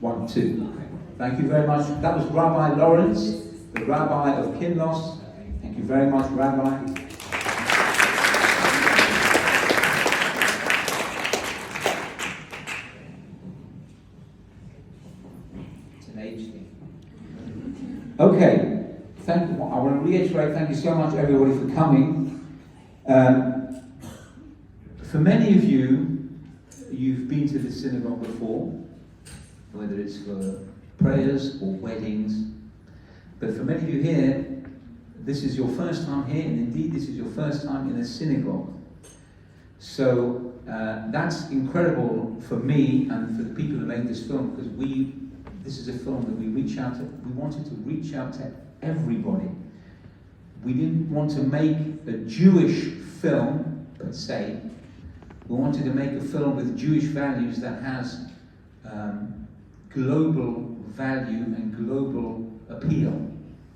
1, 2. Thank you very much. That was Rabbi Lawrence, the Rabbi of Kinloss. Thank you very much, Rabbi. It's an age thing. Okay. I want to reiterate, thank you so much, everybody, for coming. For many of you, you've been to the synagogue before, whether it's for prayers or weddings. But for many of you here, this is your first time here, and indeed this is your first time in a synagogue. So that's incredible for me and for the people who made this film, because this is a film that we wanted to reach out to everybody. We didn't want to make a Jewish film per se. We wanted to make a film with Jewish values that has global value and global appeal.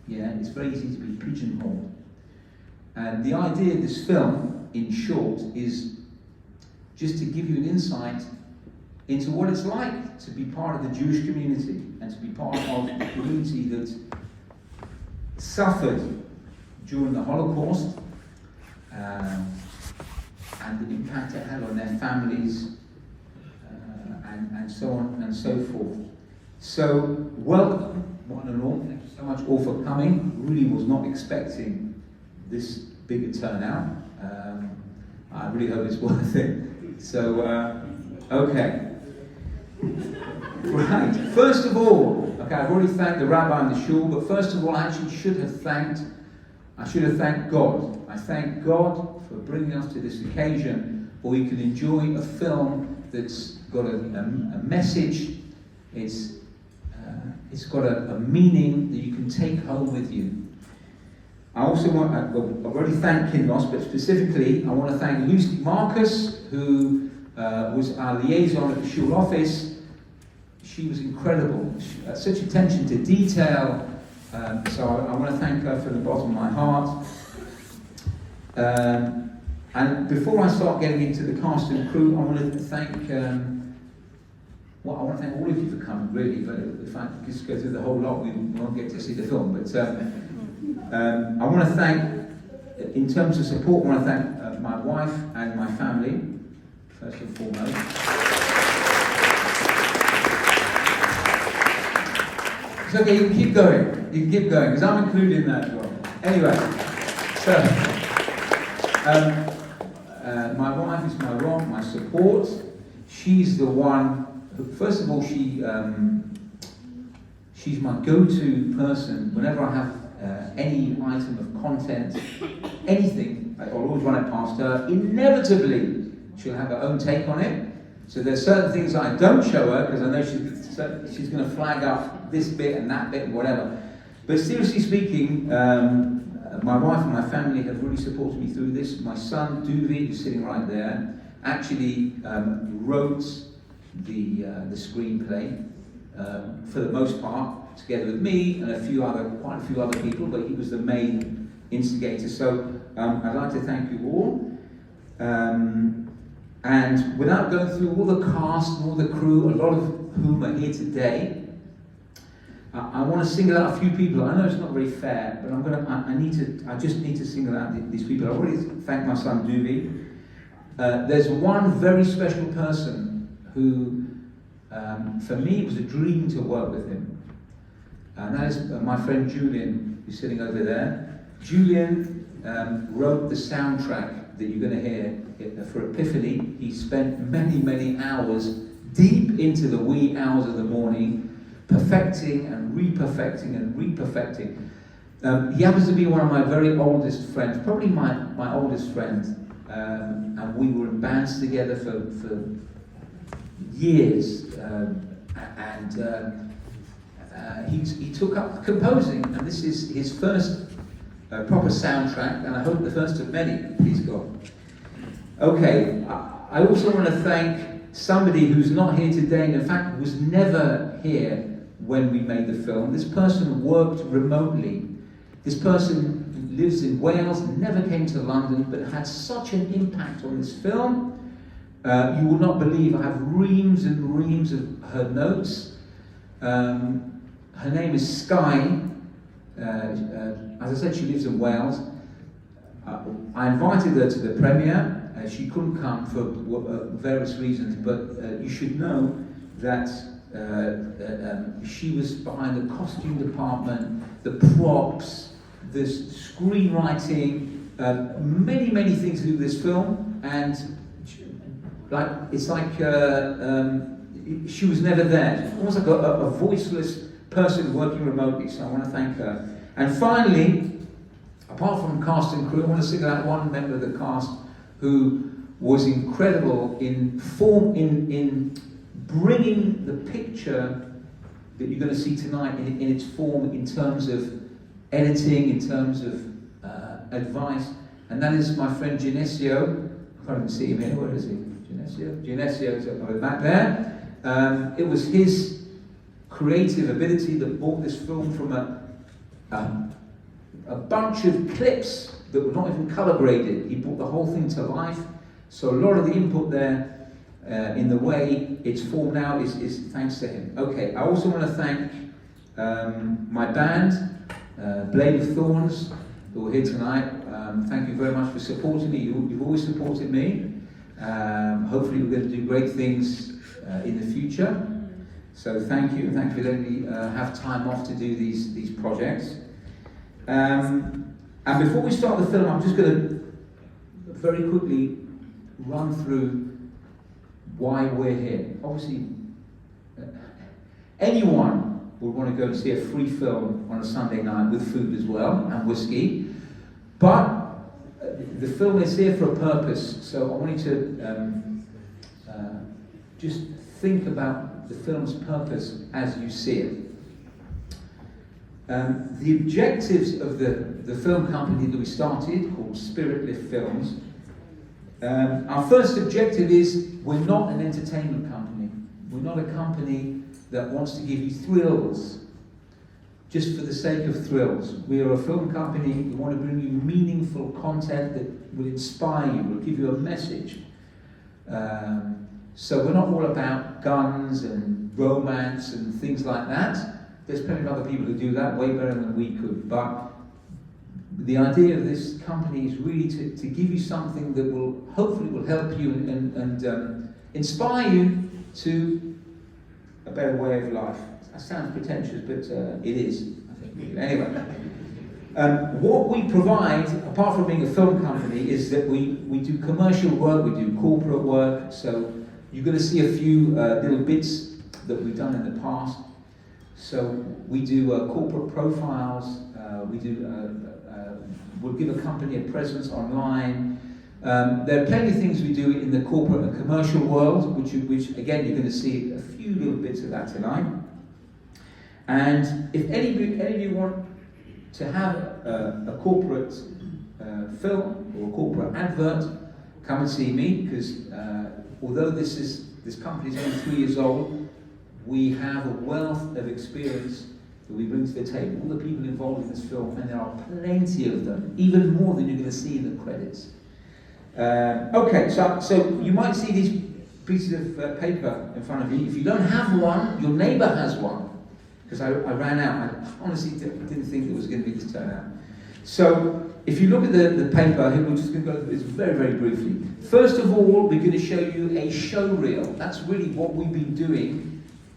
Yeah, it's very easy to be pigeonholed. And the idea of this film, in short, is just to give you an insight into what it's like to be part of the Jewish community and to be part of a community that suffered during the Holocaust and the impact it had on their families and so on and so forth. So, welcome, one and all. Thank you so much all for coming. Really was not expecting this big a turnout. I really hope it's worth it. So, okay. Right, first of all, okay, I've already thanked the rabbi and the shul, but first of all, I actually should have thanked God. I thank God for bringing us to this occasion where we can enjoy a film that's got a message, it's got a meaning that you can take home with you. I also I've already thanked Kinloss, but specifically I want to thank Lucy Marcus, who was our liaison at the shul office. She was incredible. She had such attention to detail. So I want to thank her from the bottom of my heart. And before I start getting into the cast and crew, I want to thank I want to thank all of you for coming, really. But if I just go through the whole lot, we won't get to see the film. But I want to thank, in terms of support, I want to thank my wife and my family, first and foremost. It's okay, you can keep going. You can keep going, because I'm included in that as well. Anyway, so my wife is my rock, my support. She's the one who, first of all, she's my go-to person. Whenever I have any item of content, anything, I'll always run it past her. Inevitably, she'll have her own take on it. So there's certain things I don't show her, because I know she's going to flag up this bit and that bit and whatever. But seriously speaking, my wife and my family have really supported me through this. My son, Duvi, who's sitting right there, actually wrote the screenplay for the most part, together with me and quite a few other people, but he was the main instigator. So I'd like to thank you all. And without going through all the cast and all the crew, a lot of whom are here today, I want to single out a few people. I know it's not very fair, but I just need to single out these people. I already thanked my son Duvi. There's one very special person who, for me, it was a dream to work with him. And that is my friend Julian, who's sitting over there. Julian wrote the soundtrack that you're going to hear for Epiphany. He spent many, many hours deep into the wee hours of the morning, perfecting and re-perfecting and re-perfecting. He happens to be one of my very oldest friends, probably my oldest friend, and we were in bands together for years, he took up composing, and this is his first proper soundtrack, and I hope the first of many, please God. Okay, I also want to thank somebody who's not here today, and in fact was never here when we made the film. This person worked remotely. This person lives in Wales, never came to London, but had such an impact on this film. You will not believe, I have reams and reams of her notes. Her name is Sky. As I said, she lives in Wales. I invited her to the premiere. She couldn't come for various reasons, but you should know that she was behind the costume department, the props, the screenwriting, many things to do with this film, and she was never there. Almost like a voiceless person working remotely, so I want to thank her. And finally, apart from cast and crew, I want to single out one member of the cast who was incredible in bringing the picture that you're going to see tonight in its form, in terms of editing, in terms of advice, and that is my friend Genesio. I can't even see him here. Where is he? Genesio is back there. It was his creative ability that brought this film from a bunch of clips that were not even colour graded. He brought the whole thing to life. So a lot of the input there, in the way it's formed now, is thanks to him. Okay, I also want to thank my band, Blade of Thorns, who are here tonight. Thank you very much for supporting me. You've always supported me. Hopefully we're going to do great things in the future. So thank you. Thank you for letting me have time off to do these projects. And before we start the film, I'm just going to very quickly run through why we're here. Obviously, anyone would want to go and see a free film on a Sunday night with food as well, and whiskey. But the film is here for a purpose, so I want you to just think about the film's purpose as you see it. The objectives of the film company that we started, called Spirit Lift Films, our first objective is we're not an entertainment company. We're not a company that wants to give you thrills just for the sake of thrills. We are a film company. We want to bring you meaningful content that will inspire you, will give you a message. So we're not all about guns and romance and things like that. There's plenty of other people who do that way better than we could. But the idea of this company is really to give you something that will hopefully help you and inspire you to a better way of life. That sounds pretentious, but it is, I think. Anyway, what we provide, apart from being a film company, is that we do commercial work, we do corporate work. So you're going to see a few little bits that we've done in the past. So we do corporate profiles. We'll give a company a presence online. There are plenty of things we do in the corporate and commercial world, which again, you're going to see a few little bits of that tonight. And if any of you want to have a corporate film or a corporate advert, come and see me, because although this company is only 3 years old, we have a wealth of experience that we bring to the table. All the people involved in this film, and there are plenty of them, even more than you're going to see in the credits. Okay, so you might see these pieces of paper in front of you. If you don't have one, your neighbour has one, because I ran out. I honestly didn't think it was going to be this turnout. So if you look at the paper, we're just going to go through this very, very briefly. First of all, we're going to show you a show reel. That's really what we've been doing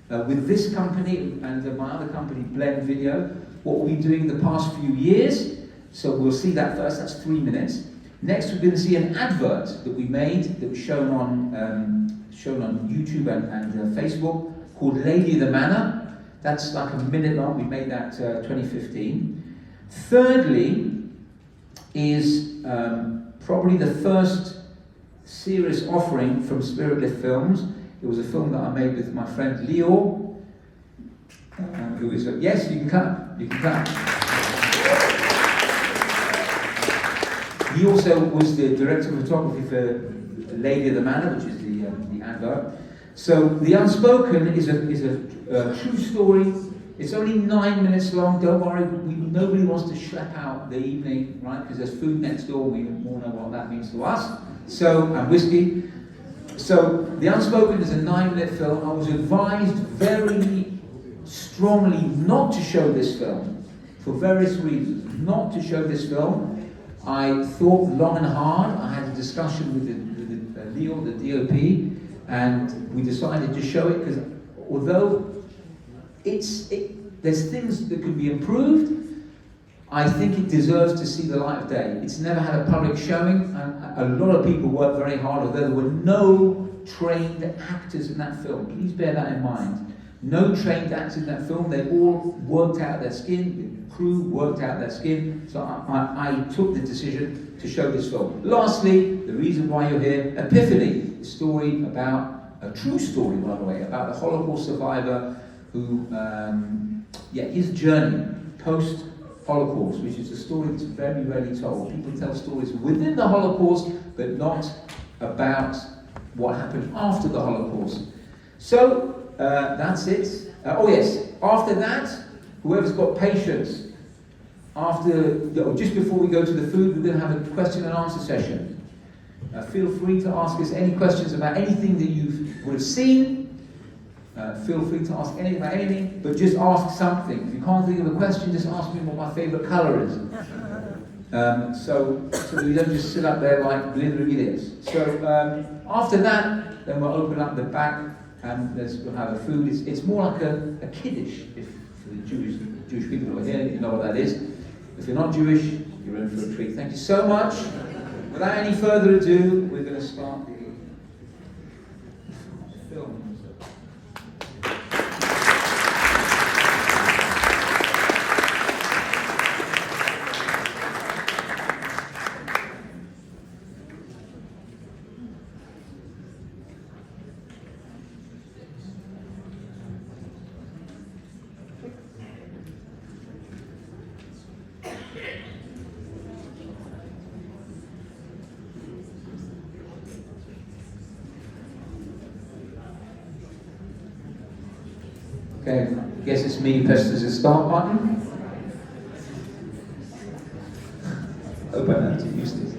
with this company and my other company, Blend Video, what we've been doing the past few years. So we'll see that first. That's 3 minutes. Next, we're going to see an advert that we made that was shown on YouTube and Facebook, called Lady of the Manor. That's like a minute long. We made that 2015. Thirdly is probably the first serious offering from Spirit Lift Films. It was a film that I made with my friend Leo, who is yes, you can clap. You can clap. He also was the director of photography for Lady of the Manor, which is the advert. So The Unspoken is a true story. It's only 9 minutes long. Don't worry, nobody wants to schlep out the evening, right? Because there's food next door. We all know what that means to us. And whiskey. So The Unspoken is a 9-minute film. I was advised very strongly not to show this film for various reasons. Not to show this film. I thought long and hard. I had a discussion with Leo, the DOP, and we decided to show it because although there's things that could be improved, I think it deserves to see the light of day. It's never had a public showing, and a lot of people worked very hard, although there were no trained actors in that film. Please bear that in mind. No trained actors in that film. They all worked out their skin. The crew worked out their skin. So I took the decision to show this film. Lastly, the reason why you're here, Epiphany, a story about, a true story, by the way, about the Holocaust survivor who, his journey post-Holocaust, which is a story that's very rarely told. People tell stories within the Holocaust, but not about what happened after the Holocaust. So, that's it. After that, whoever's got patience, just before we go to the food, we're going to have a question and answer session. Feel free to ask us any questions about anything that you would have seen. Feel free to ask anything about anything, but just ask something. If you can't think of a question, just ask me what my favourite colour is. So that we don't just sit up there like blithering idiots. So after that, then we'll open up the back and we'll have a food. It's more like a kiddush, if for the Jewish people who are here, you know what that is. If you're not Jewish, you're in for a treat. Thank you so much. Without any further ado, we're going to start the film. Okay, I guess it's me who presses the start button. Hope I know how to use this.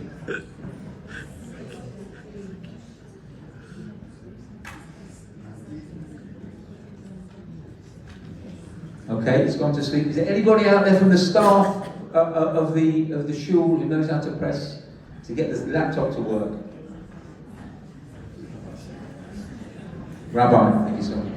Okay, it's gone to sleep. Is there anybody out there from the staff of the shul who knows how to press to get the laptop to work? Rabbi, thank you so much.